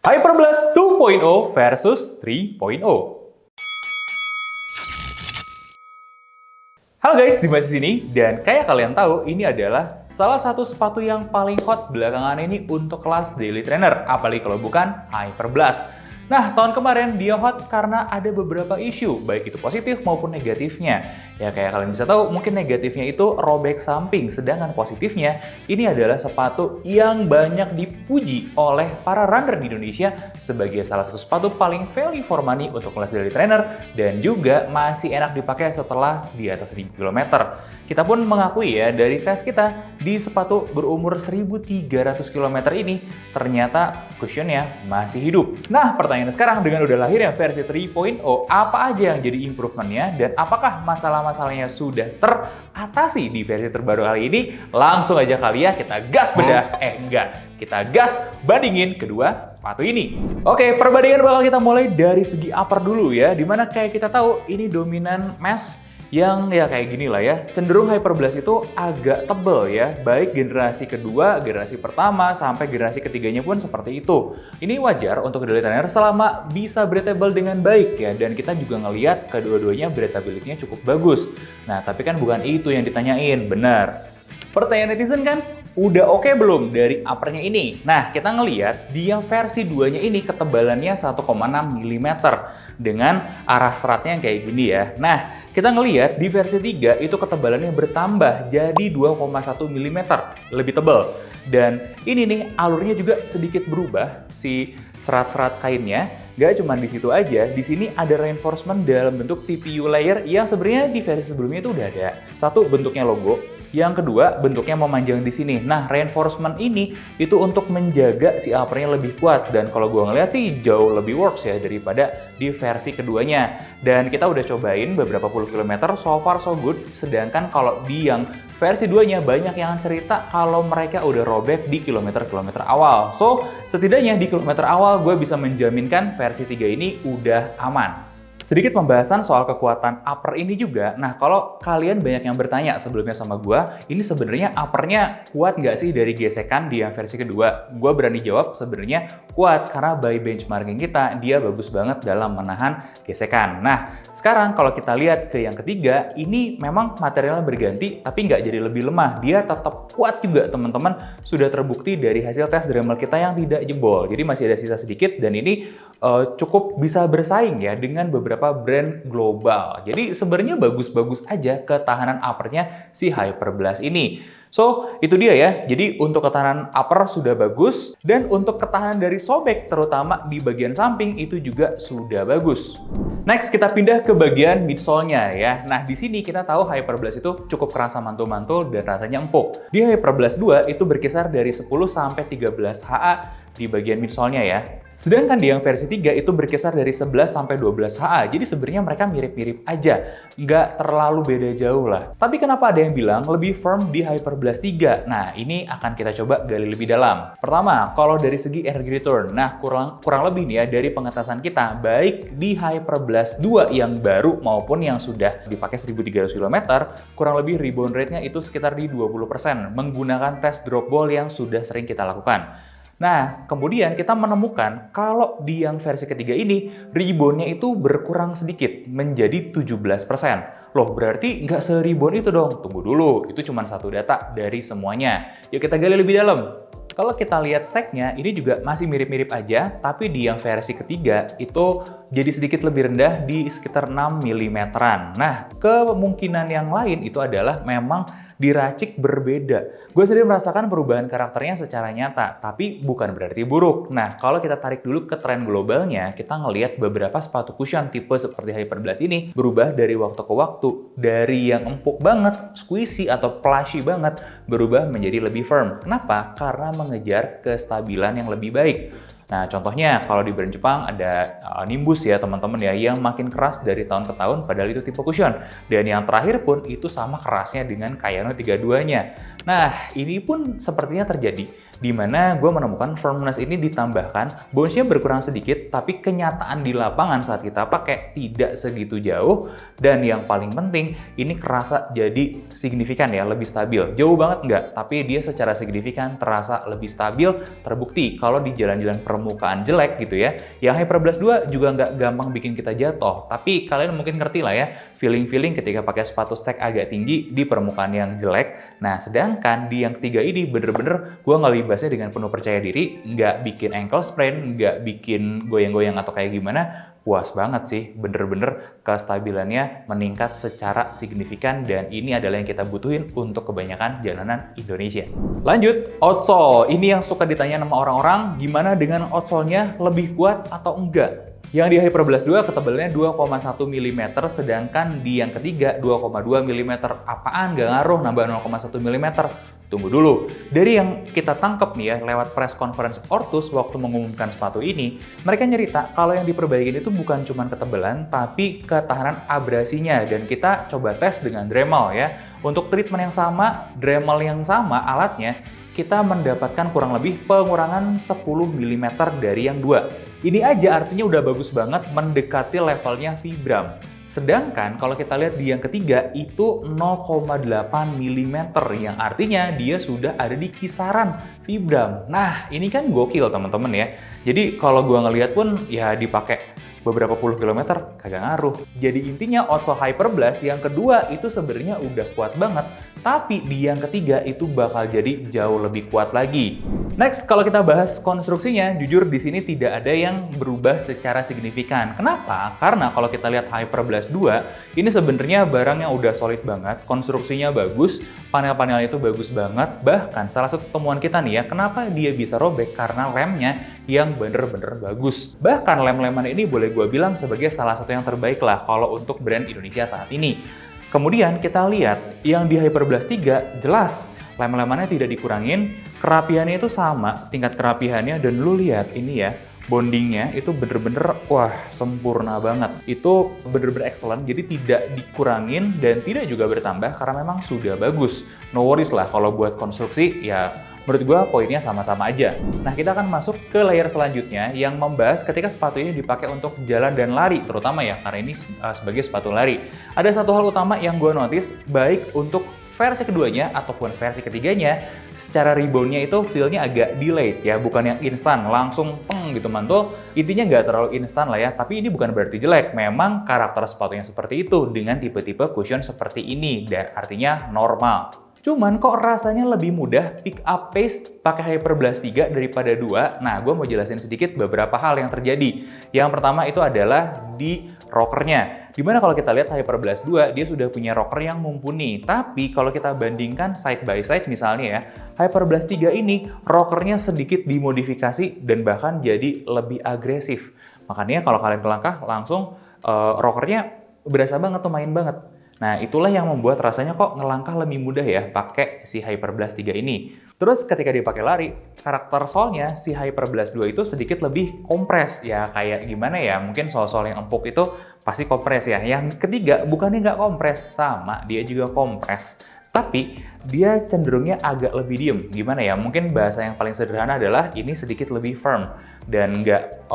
Hyperblast 2.0 versus 3.0. Halo guys, Dimas di sini, dan kayak kalian tahu, ini adalah salah satu sepatu yang paling hot belakangan ini untuk kelas daily trainer, apalagi kalau bukan Hyperblast. Nah, tahun kemarin dia hot karena ada beberapa isu, baik itu positif maupun negatifnya. Ya kayak kalian bisa tahu, mungkin negatifnya itu robek samping, sedangkan positifnya ini adalah sepatu yang banyak dipuji oleh para runner di Indonesia sebagai salah satu sepatu paling value for money untuk kelas daily trainer dan juga masih enak dipakai setelah di atas 1000 km. Kita pun mengakui ya, dari tes kita di sepatu berumur 1300 km ini ternyata cushionnya masih hidup. Nah, pertanyaan sekarang, dengan udah lahir yang versi 3.0, apa aja yang jadi improvementnya dan apakah masalahnya sudah teratasi di versi terbaru kali ini? Langsung aja kali ya, kita gas bedah. Kita gas bandingin kedua sepatu ini. Oke, perbandingan bakal kita mulai dari segi upper dulu ya, dimana kayak kita tahu ini dominan mesh yang ya kayak gini lah ya, cenderung Hyperblast itu agak tebel ya, baik generasi kedua, generasi pertama, sampai generasi ketiganya pun seperti itu. Ini wajar untuk daily trainer selama bisa breathable dengan baik ya, dan kita juga ngelihat kedua-duanya breathability-nya cukup bagus. Nah, tapi kan bukan itu yang ditanyain, benar. Pertanyaan netizen kan, udah oke belum dari uppernya ini? Nah, kita ngelihat di yang versi 2-nya ini ketebalannya 1,6 mm dengan arah seratnya yang kayak gini ya. Nah, kita ngelihat di versi 3 itu ketebalannya bertambah jadi 2,1 mm, lebih tebal. Dan ini nih alurnya juga sedikit berubah, si serat-serat kainnya. Gak cuma di situ aja, di sini ada reinforcement dalam bentuk TPU layer yang sebenarnya di versi sebelumnya itu udah ada. Satu, bentuknya logo. Yang kedua, bentuknya memanjang di sini. Nah, reinforcement ini itu untuk menjaga si uppernya lebih kuat. Dan kalau gue ngeliat sih jauh lebih works ya daripada di versi keduanya. Dan kita udah cobain beberapa puluh kilometer, so far so good. Sedangkan kalau di yang versi 2-nya banyak yang cerita kalau mereka udah robek di kilometer-kilometer awal. So, setidaknya di kilometer awal gue bisa menjaminkan versi 3 ini udah aman. Sedikit pembahasan soal kekuatan upper ini juga. Nah, kalau kalian banyak yang bertanya sebelumnya sama gue, ini sebenarnya uppernya kuat nggak sih dari gesekan di yang versi kedua? Gue berani jawab sebenarnya kuat, karena by benchmarking kita, dia bagus banget dalam menahan gesekan. Nah, sekarang kalau kita lihat ke yang ketiga, ini memang materialnya berganti, tapi nggak jadi lebih lemah. Dia tetap kuat juga, teman-teman. Sudah terbukti dari hasil tes Dremel kita yang tidak jebol. Jadi masih ada sisa sedikit, dan ini cukup bisa bersaing ya dengan beberapa brand global. Jadi sebenarnya bagus-bagus aja ketahanan uppernya si Hyperblast ini. So, itu dia ya. Jadi untuk ketahanan upper sudah bagus, dan untuk ketahanan dari sobek terutama di bagian samping itu juga sudah bagus. Next, kita pindah ke bagian midsole-nya ya. Nah, di sini kita tahu Hyperblast itu cukup kerasa mantul-mantul dan rasanya empuk. Di Hyperblast 2 itu berkisar dari 10 sampai 13 HA di bagian midsole-nya ya. Sedangkan di yang versi 3 itu berkisar dari 11 sampai 12 HA. Jadi sebenarnya mereka mirip-mirip aja. Nggak terlalu beda jauh lah. Tapi kenapa ada yang bilang lebih firm di Hyperblast 3? Nah, ini akan kita coba gali lebih dalam. Pertama, kalau dari segi energy return. Nah, kurang lebih nih ya, dari pengetasan kita, baik di Hyperblast 2 yang baru maupun yang sudah dipakai 1300 km, kurang lebih rebound rate-nya itu sekitar di 20% menggunakan tes drop ball yang sudah sering kita lakukan. Nah, kemudian kita menemukan kalau di yang versi ketiga ini, rebound-nya itu berkurang sedikit, menjadi 17%. Loh, berarti nggak se-rebound itu dong? Tunggu dulu, itu cuma satu data dari semuanya. Yuk kita gali lebih dalam. Kalau kita lihat stack-nya, ini juga masih mirip-mirip aja, tapi di yang versi ketiga itu jadi sedikit lebih rendah di sekitar 6 mm-an. Nah, kemungkinan yang lain itu adalah memang diracik berbeda. Gue sendiri merasakan perubahan karakternya secara nyata, tapi bukan berarti buruk. Nah, kalau kita tarik dulu ke tren globalnya, kita ngelihat beberapa sepatu cushion tipe seperti Hyperblast ini berubah dari waktu ke waktu. Dari yang empuk banget, squishy atau plushy banget, berubah menjadi lebih firm. Kenapa? Karena mengejar kestabilan yang lebih baik. Nah, contohnya kalau di brand Jepang ada Nimbus ya teman-teman ya, yang makin keras dari tahun ke tahun, padahal itu tipe cushion. Dan yang terakhir pun itu sama kerasnya dengan Kayano 32-nya. Nah, ini pun sepertinya terjadi Dimana gue menemukan firmness ini ditambahkan, bounce-nya berkurang sedikit, tapi kenyataan di lapangan saat kita pakai tidak segitu jauh, dan yang paling penting, ini kerasa jadi signifikan ya, lebih stabil. Jauh banget enggak, tapi dia secara signifikan terasa lebih stabil, terbukti kalau di jalan-jalan permukaan jelek gitu ya. Yang Hyperblast 2 juga nggak gampang bikin kita jatuh, tapi kalian mungkin ngerti lah ya, feeling-feeling ketika pakai sepatu stack agak tinggi di permukaan yang jelek. Nah, sedangkan di yang ketiga ini bener-bener gue ngelibasnya dengan penuh percaya diri, nggak bikin ankle sprain, nggak bikin goyang-goyang atau kayak gimana. Puas banget sih, bener-bener kestabilannya meningkat secara signifikan dan ini adalah yang kita butuhin untuk kebanyakan jalanan Indonesia. Lanjut, outsole. Ini yang suka ditanya sama orang-orang, gimana dengan outsole-nya, lebih kuat atau enggak? Yang di Hyperblast 2 ketebalannya 2,1 mm, sedangkan di yang ketiga 2,2 mm. Apaan nggak ngaruh nambah 0,1 mm? Tunggu dulu. Dari yang kita tangkap nih ya, lewat press conference Ortus waktu mengumumkan sepatu ini, mereka nyerita kalau yang diperbaikin itu bukan cuma ketebalan, tapi ketahanan abrasinya. Dan kita coba tes dengan Dremel ya. Untuk treatment yang sama, Dremel yang sama alatnya, kita mendapatkan kurang lebih pengurangan 10 mm dari yang dua. Ini aja artinya udah bagus banget mendekati levelnya Vibram. Sedangkan kalau kita lihat di yang ketiga itu 0,8 mm yang artinya dia sudah ada di kisaran Vibram. Nah, ini kan gokil teman-teman ya. Jadi kalau gua ngelihat pun ya dipakai beberapa puluh kilometer kagak ngaruh. Jadi intinya outsole Hyperblast yang kedua itu sebenarnya udah kuat banget, tapi di yang ketiga itu bakal jadi jauh lebih kuat lagi. Next, kalau kita bahas konstruksinya, jujur di sini tidak ada yang berubah secara signifikan. Kenapa? Karena kalau kita lihat Hyperblast 2, ini sebenarnya barang yang udah solid banget, konstruksinya bagus, panel-panelnya itu bagus banget. Bahkan salah satu temuan kita nih ya, kenapa dia bisa robek? Karena lemnya yang bener-bener bagus. Bahkan lem-leman ini boleh gue bilang sebagai salah satu yang terbaik lah kalau untuk brand Indonesia saat ini. Kemudian kita lihat yang di Hyperblast 3 jelas lem-lemannya tidak dikurangin, kerapihannya itu sama, tingkat kerapihannya, dan lu lihat ini ya, bondingnya itu bener-bener wah sempurna banget. Itu bener-bener excellent, jadi tidak dikurangin dan tidak juga bertambah karena memang sudah bagus. No worries lah kalau buat konstruksi ya. Menurut gue poinnya sama-sama aja. Nah, kita akan masuk ke layer selanjutnya yang membahas ketika sepatu ini dipakai untuk jalan dan lari, terutama ya, karena ini sebagai sepatu lari. Ada satu hal utama yang gue notice, baik untuk versi keduanya ataupun versi ketiganya, secara reboundnya itu feel-nya agak delayed ya, bukan yang instan, langsung peng gitu mantul. Intinya nggak terlalu instan lah ya, tapi ini bukan berarti jelek. Memang karakter sepatunya seperti itu dengan tipe-tipe cushion seperti ini, dan artinya normal. Cuman kok rasanya lebih mudah pick up pace pakai Hyperblast 3 daripada 2? Nah, gue mau jelasin sedikit beberapa hal yang terjadi. Yang pertama itu adalah di rockernya. Dimana kalau kita lihat Hyperblast 2, dia sudah punya rocker yang mumpuni. Tapi kalau kita bandingkan side by side misalnya ya, Hyperblast 3 ini rockernya sedikit dimodifikasi dan bahkan jadi lebih agresif. Makanya kalau kalian kelangkah langsung rockernya berasa banget tuh, main banget. Nah, itulah yang membuat rasanya kok ngelangkah lebih mudah ya pakai si Hyperblast 3 ini. Terus ketika dipakai lari, karakter solnya si Hyperblast 2 itu sedikit lebih kompres. Ya kayak gimana ya, mungkin sol-sol yang empuk itu pasti kompres ya. Yang ketiga bukannya nggak kompres, sama dia juga kompres. Tapi dia cenderungnya agak lebih diem. Gimana ya, mungkin bahasa yang paling sederhana adalah ini sedikit lebih firm. Dan nggak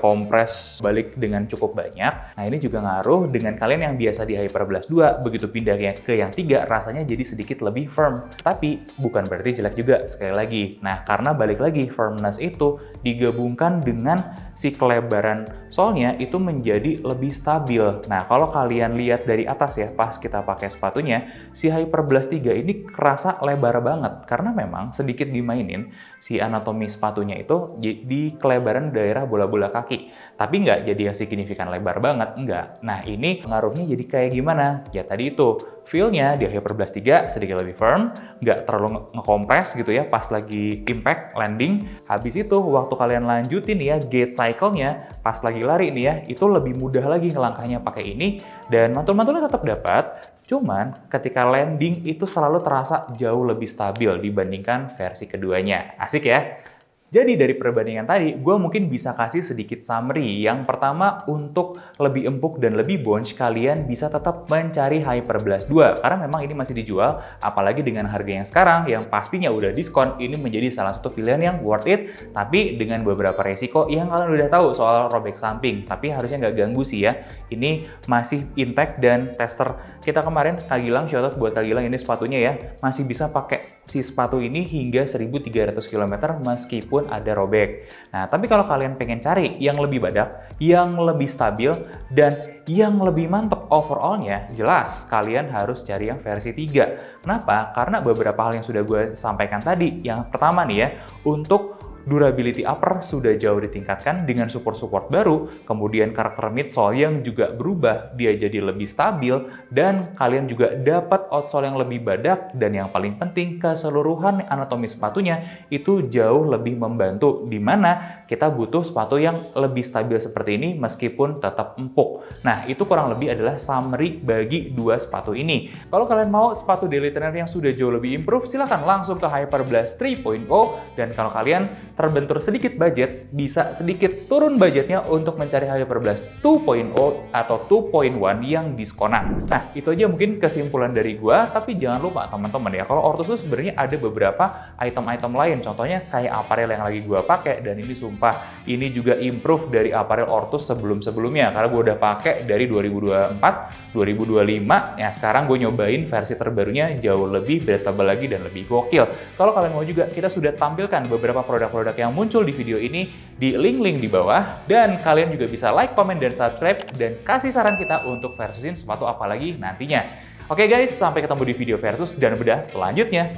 kompres balik dengan cukup banyak. Nah, ini juga ngaruh dengan kalian yang biasa di Hyperblast 2, begitu pindah ke yang 3 rasanya jadi sedikit lebih firm. Tapi bukan berarti jelek juga, sekali lagi. Nah, karena balik lagi firmness itu digabungkan dengan si kelebaran solnya itu menjadi lebih stabil. Nah, kalau kalian lihat dari atas ya, pas kita pakai sepatunya, si Hyperblast 3 ini kerasa lebar banget karena memang sedikit dimainin si anatomi sepatunya itu di kelebaran daerah bola-bola kaki. Tapi nggak jadi yang signifikan lebar banget, nggak. Nah, ini pengaruhnya jadi kayak gimana? Ya tadi itu, feel-nya di Hyperblast 3 sedikit lebih firm, nggak terlalu ngekompres gitu ya pas lagi impact, landing. Habis itu, waktu kalian lanjutin ya gait cycle-nya, pas lagi lari nih ya, itu lebih mudah lagi ngelangkahnya pakai ini, dan mantul-mantulnya tetap dapat. Cuman ketika landing itu selalu terasa jauh lebih stabil dibandingkan versi keduanya. Asik ya? Jadi dari perbandingan tadi, gue mungkin bisa kasih sedikit summary. Yang pertama, untuk lebih empuk dan lebih bounce, kalian bisa tetap mencari Hyperblast 2. Karena memang ini masih dijual, apalagi dengan harga yang sekarang, yang pastinya udah diskon, ini menjadi salah satu pilihan yang worth it, tapi dengan beberapa resiko yang kalian udah tahu soal robek samping. Tapi harusnya nggak ganggu sih ya. Ini masih intact dan tester kita kemarin, Kak Gilang, shoutout buat Kak Gilang, ini sepatunya ya, masih bisa pakai si sepatu ini hingga 1.300 km meskipun ada robek. Nah, tapi kalau kalian pengen cari yang lebih badak, yang lebih stabil, dan yang lebih mantep overall-nya, jelas kalian harus cari yang versi 3. Kenapa? Karena beberapa hal yang sudah gue sampaikan tadi. Yang pertama nih ya, untuk durability upper sudah jauh ditingkatkan dengan support-support baru, kemudian karakter midsole yang juga berubah, dia jadi lebih stabil, dan kalian juga dapat outsole yang lebih badak, dan yang paling penting, keseluruhan anatomi sepatunya itu jauh lebih membantu, di mana kita butuh sepatu yang lebih stabil seperti ini meskipun tetap empuk. Nah, itu kurang lebih adalah summary bagi dua sepatu ini. Kalau kalian mau sepatu daily trainer yang sudah jauh lebih improve, silahkan langsung ke Hyperblast 3.0, dan kalau kalian terbentur sedikit budget, bisa sedikit turun budgetnya untuk mencari Hyperblast 2.0 atau 2.1 yang diskonan. Nah, itu aja mungkin kesimpulan dari gua, tapi jangan lupa teman-teman ya, kalau Ortus itu sebenarnya ada beberapa item-item lain, contohnya kayak aparel yang lagi gua pakai, dan ini sumpah, ini juga improve dari aparel Ortus sebelum-sebelumnya, karena gua udah pakai dari 2024, 2025, ya sekarang gue nyobain versi terbarunya jauh lebih breathable lagi dan lebih gokil. Kalau kalian mau juga, kita sudah tampilkan beberapa produk-produk yang muncul di video ini di link-link di bawah, dan kalian juga bisa like, komen, dan subscribe, dan kasih saran kita untuk versusin sepatu apa lagi nantinya. Oke guys, sampai ketemu di video versus dan bedah selanjutnya.